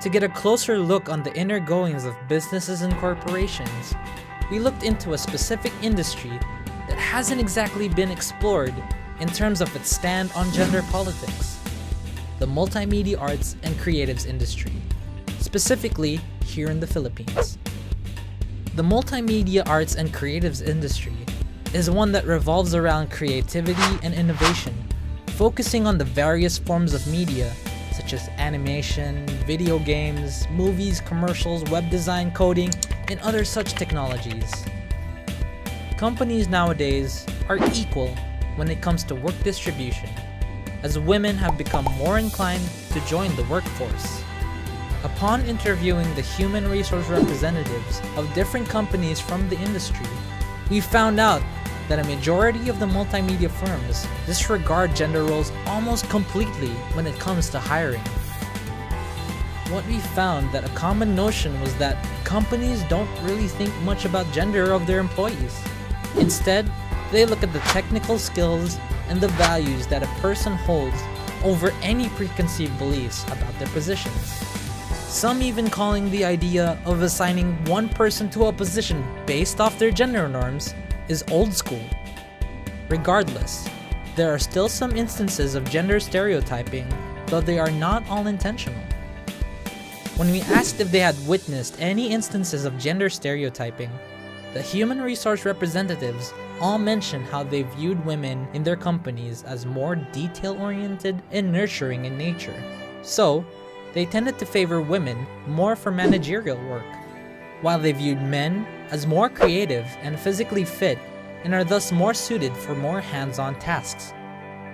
To get a closer look on the inner goings of businesses and corporations, we looked into a specific industry that hasn't exactly been explored in terms of its stand on gender politics: the multimedia arts and creatives industry, specifically here in the Philippines. The multimedia arts and creatives industry is one that revolves around creativity and innovation, focusing on the various forms of media such as animation, video games, movies, commercials, web design, coding, and other such technologies. Companies nowadays are equal when it comes to work distribution, as women have become more inclined to join the workforce. Upon interviewing the human resource representatives of different companies from the industry, we found out that a majority of the multimedia firms disregard gender roles almost completely when it comes to hiring. What we found that a common notion was that companies don't really think much about gender of their employees. Instead, they look at the technical skills and the values that a person holds over any preconceived beliefs about their positions. Some even calling the idea of assigning one person to a position based off their gender norms is old school. Regardless, there are still some instances of gender stereotyping, though they are not all intentional. When we asked if they had witnessed any instances of gender stereotyping, the human resource representatives all mentioned how they viewed women in their companies as more detail-oriented and nurturing in nature. So, they tended to favor women more for managerial work, while they viewed men as more creative and physically fit and are thus more suited for more hands-on tasks.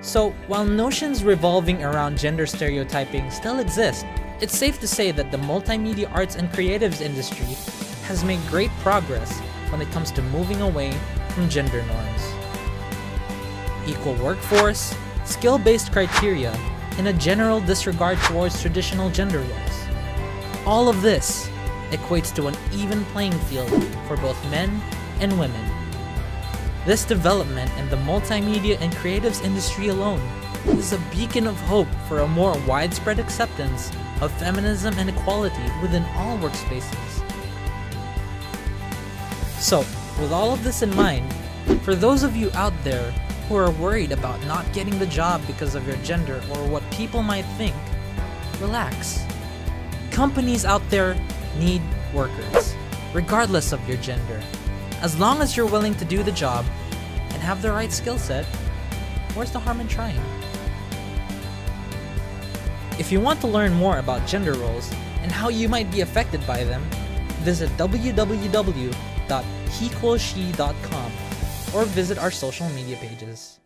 So, while notions revolving around gender stereotyping still exist, it's safe to say that the multimedia arts and creatives industry has made great progress when it comes to moving away from gender norms. Equal workforce, skill-based criteria, and a general disregard towards traditional gender roles. All of this equates to an even playing field for both men and women. This development in the multimedia and creatives industry alone is a beacon of hope for a more widespread acceptance of feminism and equality within all workspaces. So, with all of this in mind, for those of you out there who are worried about not getting the job because of your gender or what people might think, relax. Companies out there need workers, regardless of your gender. As long as you're willing to do the job and have the right skill set, where's the harm in trying? If you want to learn more about gender roles and how you might be affected by them, visit www.hequalshe.com or visit our social media pages.